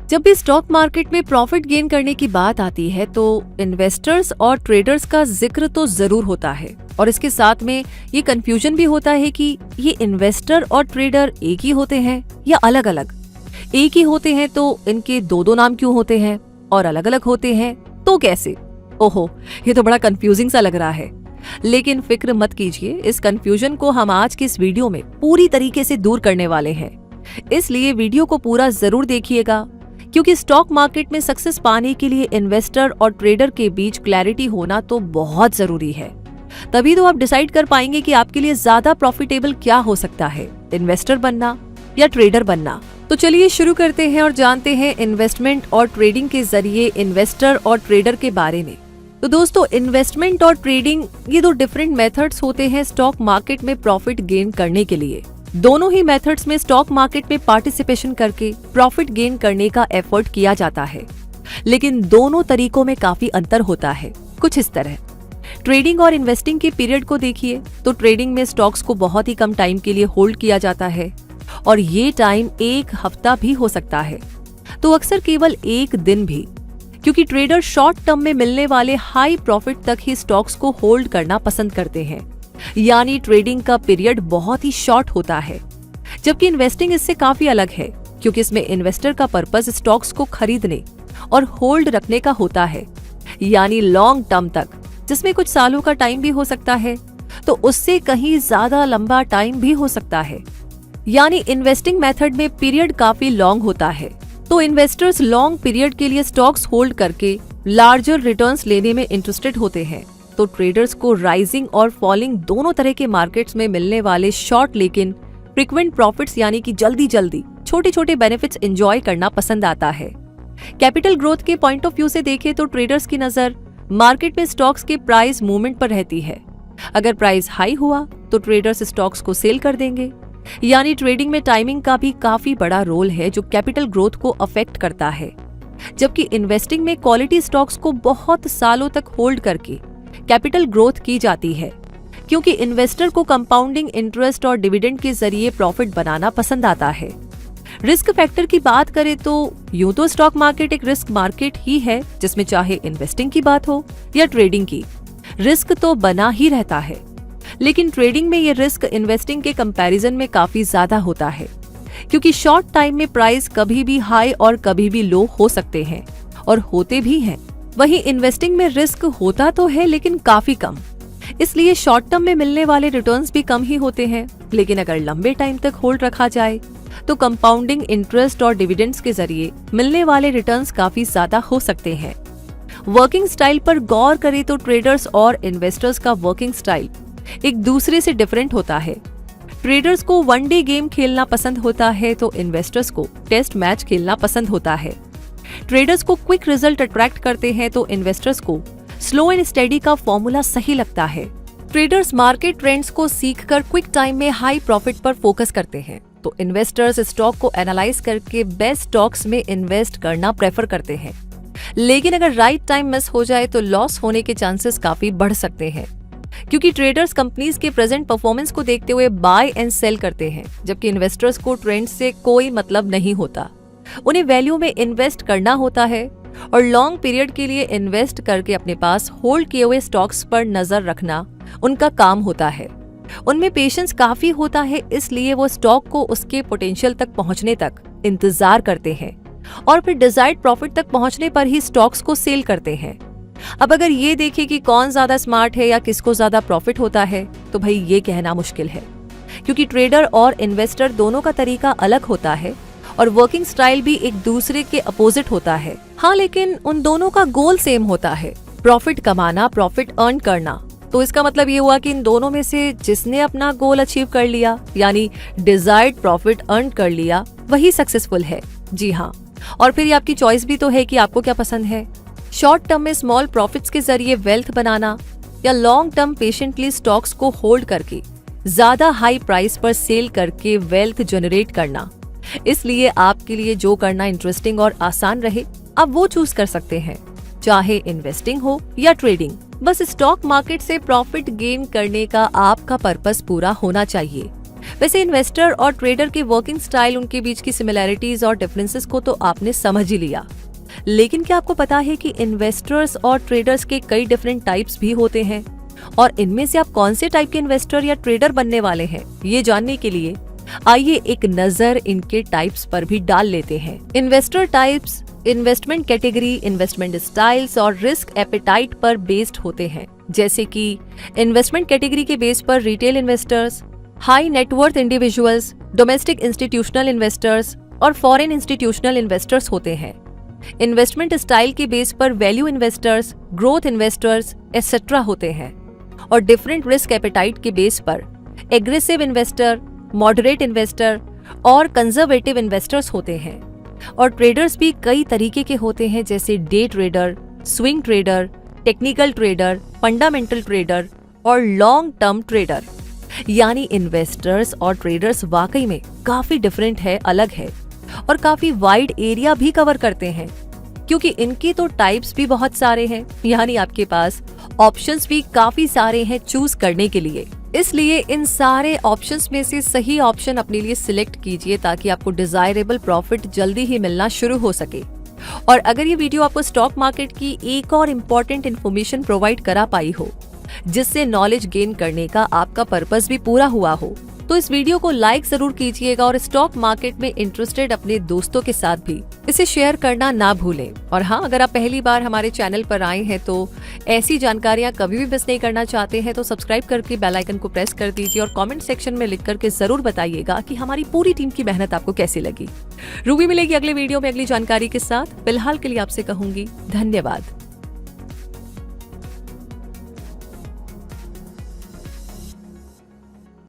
जब भी stock market में प्रॉफिट गेन करने की बात आती है तो इन्वेस्टर्स और ट्रेडर्स का जिक्र तो जरूर होता है और इसके साथ में ये कंफ्यूजन भी होता है कि ये इन्वेस्टर और ट्रेडर एक ही होते हैं या अलग अलग। एक ही होते हैं तो इनके दो दो नाम क्यों होते हैं और अलग अलग होते हैं तो कैसे? ओहो, ये तो बड़ा कंफ्यूजिंग सा लग रहा है। लेकिन फिक्र मत कीजिए, इस कंफ्यूजन को हम आज की इस वीडियो में पूरी तरीके से दूर करने वाले हैं। इसलिए वीडियो को पूरा जरूर देखिएगा, क्योंकि स्टॉक मार्केट में सक्सेस पाने के लिए इन्वेस्टर और ट्रेडर के बीच क्लैरिटी होना तो बहुत जरूरी है। तभी तो आप डिसाइड कर पाएंगे कि आपके लिए ज्यादा प्रॉफिटेबल क्या हो सकता है, इन्वेस्टर बनना या ट्रेडर बनना। तो चलिए शुरू करते हैं और जानते हैं इन्वेस्टमेंट और ट्रेडिंग के जरिए इन्वेस्टर और ट्रेडर के बारे में। तो दोस्तों, इन्वेस्टमेंट और ट्रेडिंग ये दो डिफरेंट मेथड्स होते हैं स्टॉक मार्केट में प्रॉफिट गेन करने के लिए। दोनों ही मेथड्स में स्टॉक मार्केट में पार्टिसिपेशन करके प्रॉफिट गेन करने का एफर्ट किया जाता है, लेकिन दोनों तरीकों में काफी अंतर होता है। कुछ इस तरह, ट्रेडिंग और इन्वेस्टिंग के पीरियड को देखिए तो ट्रेडिंग में स्टॉक्स को बहुत ही कम टाइम के लिए होल्ड किया जाता है और ये टाइम एक हफ्ता भी हो सकता है, तो अक्सर केवल एक दिन भी, क्योंकि ट्रेडर शॉर्ट टर्म में मिलने वाले हाई प्रॉफिट तक ही स्टॉक्स को होल्ड करना पसंद करते हैं। यानी ट्रेडिंग का पीरियड बहुत ही शॉर्ट होता है, जबकि इन्वेस्टिंग इससे काफी अलग है, क्योंकि इसमें इन्वेस्टर का पर्पस स्टॉक्स को खरीदने और होल्ड रखने का होता है, यानी लॉन्ग टर्म तक, जिसमें कुछ सालों का टाइम भी हो सकता है, तो उससे कहीं ज्यादा लंबा टाइम भी हो सकता है। यानी इन्वेस्टिंग मेथड में पीरियड काफी लॉन्ग होता है, तो इन्वेस्टर्स लॉन्ग पीरियड के लिए स्टॉक्स होल्ड करके लार्जर रिटर्न्स लेने में इंटरेस्टेड होते हैं, तो ट्रेडर्स को राइजिंग और फॉलिंग दोनों तरह के मार्केट्स में मिलने वाले शॉर्ट लेकिन फ्रीक्वेंट प्रॉफिट्स यानी कि जल्दी जल्दी छोटे छोटे बेनिफिट्स एंजॉय करना पसंद आता है। कैपिटल ग्रोथ के पॉइंट ऑफ व्यू से देखें तो ट्रेडर्स की नजर मार्केट में स्टॉक्स के प्राइस मूवमेंट पर रहती है। अगर प्राइस हाई हुआ तो ट्रेडर्स स्टॉक्स को सेल कर देंगे। यानी ट्रेडिंग में टाइमिंग का भी काफी बड़ा रोल है जो कैपिटल ग्रोथ को अफेक्ट करता है, जबकि इन्वेस्टिंग में क्वालिटी स्टॉक्स को बहुत सालों तक होल्ड करके कैपिटल ग्रोथ की जाती है, क्योंकि इन्वेस्टर को कंपाउंडिंग इंटरेस्ट और डिविडेंड के जरिए प्रॉफिट बनाना पसंद आता है। रिस्क फैक्टर की बात करें तो यूं तो स्टॉक मार्केट एक रिस्क मार्केट ही है, जिसमें चाहे इन्वेस्टिंग की बात हो या ट्रेडिंग की, रिस्क तो बना ही रहता है। लेकिन ट्रेडिंग में ये रिस्क इन्वेस्टिंग के कंपैरिजन में काफी ज्यादा होता है, क्योंकि शॉर्ट टाइम में प्राइस कभी भी हाई और कभी भी लो हो सकते हैं और होते भी हैं। वहीं इन्वेस्टिंग में रिस्क होता तो है लेकिन काफी कम, इसलिए शॉर्ट टर्म में मिलने वाले रिटर्न्स भी कम ही होते हैं। लेकिन अगर लंबे टाइम तक होल्ड रखा जाए तो कंपाउंडिंग इंटरेस्ट और डिविडेंड्स के जरिए मिलने वाले रिटर्न्स काफी ज्यादा हो सकते हैं। वर्किंग स्टाइल पर गौर करें तो ट्रेडर्स और इन्वेस्टर्स का वर्किंग स्टाइल एक दूसरे से डिफरेंट होता है। ट्रेडर्स को वनडे गेम खेलना पसंद होता है तो इन्वेस्टर्स को टेस्ट मैच खेलना पसंद होता है। ट्रेडर्स को क्विक रिजल्ट अट्रैक्ट करते हैं तो इन्वेस्टर्स को स्लो एंड स्टेडी का फॉर्मूला सही लगता है। ट्रेडर्स मार्केट ट्रेंड्स को सीखकर क्विक टाइम में हाई प्रॉफिट पर फोकस करते हैं, तो इन्वेस्टर्स स्टॉक को एनालाइज करके बेस्ट स्टॉक्स में इन्वेस्ट करना प्रेफर करते हैं। लेकिन अगर राइट टाइम मिस हो जाए तो लॉस होने के चांसेस काफी बढ़ सकते हैं, क्योंकि ट्रेडर्स कंपनीज के प्रेजेंट परफॉर्मेंस को देखते हुए बाय एंड सेल करते हैं, जबकि इन्वेस्टर्स को ट्रेंड से कोई मतलब नहीं होता। उन्हें वैल्यू में इन्वेस्ट करना होता है और लॉन्ग पीरियड के लिए इन्वेस्ट करके अपने पास होल्ड किए हुए स्टॉक्स पर नजर रखना उनका काम होता है। उनमें पेशेंस काफी होता है, इसलिए वो स्टॉक को उसके पोटेंशियल तक पहुंचने तक इंतजार करते हैं और फिर डिजायर्ड प्रॉफिट तक पहुंचने पर ही स्टॉक्स को सेल करते हैं। अब अगर ये देखें कि कौन ज्यादा स्मार्ट है या किसको ज्यादा प्रॉफिट होता है, तो भाई ये कहना मुश्किल है, क्योंकि ट्रेडर और इन्वेस्टर दोनों का तरीका अलग होता है और वर्किंग स्टाइल भी एक दूसरे के अपोजिट होता है। हाँ, लेकिन उन दोनों का गोल सेम होता है, प्रॉफिट कमाना, प्रॉफिट अर्न करना। तो इसका मतलब ये हुआ कि इन दोनों में से जिसने अपना गोल अचीव कर लिया, यानी डिजायर्ड प्रॉफिट अर्न कर लिया, वही सक्सेसफुल है। जी हाँ, और फिर ये आपकी चॉइस भी तो है कि आपको क्या पसंद है, शॉर्ट टर्म में स्मॉल प्रॉफिट्स के जरिए वेल्थ बनाना या लॉन्ग टर्म पेशेंटली स्टॉक्स को होल्ड करके ज्यादा हाई प्राइस पर सेल करके वेल्थ जनरेट करना। इसलिए आपके लिए जो करना इंटरेस्टिंग और आसान रहे, आप वो चूज कर सकते हैं, चाहे इन्वेस्टिंग हो या ट्रेडिंग। बस स्टॉक मार्केट से प्रॉफिट गेन करने का आपका पर्पस पूरा होना चाहिए। वैसे इन्वेस्टर और ट्रेडर के वर्किंग स्टाइल, उनके बीच की सिमिलैरिटीज और डिफरेंसेस को तो आपने समझ ही लिया, लेकिन क्या आपको पता है कि इन्वेस्टर्स और ट्रेडर्स के कई डिफरेंट टाइप्स भी होते हैं? और इनमें से आप कौन से टाइप के इन्वेस्टर या ट्रेडर बनने वाले हैं, ये जानने के लिए आइए एक नजर इनके टाइप्स पर भी डाल लेते हैं। Investor types investment category, investment styles और रिस्क एपेटाइट पर बेस्ड होते हैं। जैसे कि इन्वेस्टमेंट कैटेगरी के बेस पर retail investors, high net worth individuals, domestic institutional investors और फॉरेन इंस्टीट्यूशनल इन्वेस्टर्स होते हैं। इन्वेस्टमेंट स्टाइल के बेस पर value investors, growth investors etcetera होते हैं। और डिफरेंट रिस्क एपेटाइट के बेस पर एग्रेसिव इन्वेस्टर, मॉडरेट इन्वेस्टर और कंजर्वेटिव इन्वेस्टर्स होते हैं। और ट्रेडर्स भी कई तरीके के होते हैं, जैसे day trader, swing trader, technical trader, fundamental trader और लॉन्ग टर्म ट्रेडर। यानी इन्वेस्टर्स और ट्रेडर्स वाकई में काफी डिफरेंट है, अलग है और काफी वाइड एरिया भी कवर करते हैं, क्योंकि इनके तो टाइप्स भी बहुत सारे हैं। यानी आपके पास ऑप्शंस भी काफी सारे हैं चूज करने के लिए। इसलिए इन सारे ऑप्शंस में से सही ऑप्शन अपने लिए सिलेक्ट कीजिए, ताकि आपको डिजायरेबल प्रॉफिट जल्दी ही मिलना शुरू हो सके। और अगर ये वीडियो आपको स्टॉक मार्केट की एक और इम्पोर्टेंट इन्फॉर्मेशन प्रोवाइड करा पाई हो, जिससे नॉलेज गेन करने का आपका पर्पस भी पूरा हुआ हो, तो इस वीडियो को लाइक जरूर कीजिएगा और स्टॉक मार्केट में इंटरेस्टेड अपने दोस्तों के साथ भी इसे शेयर करना ना भूलें। और हाँ, अगर आप पहली बार हमारे चैनल पर आए हैं तो ऐसी जानकारियां कभी भी मिस नहीं करना चाहते हैं तो सब्सक्राइब करके बेल आइकन को प्रेस कर दीजिए और कमेंट सेक्शन में लिख करके जरूर बताइएगा कि हमारी पूरी टीम की मेहनत आपको कैसी लगी। रूबी मिलेगी अगले वीडियो में अगली जानकारी के साथ। फिलहाल के लिए आपसे कहूंगी धन्यवाद।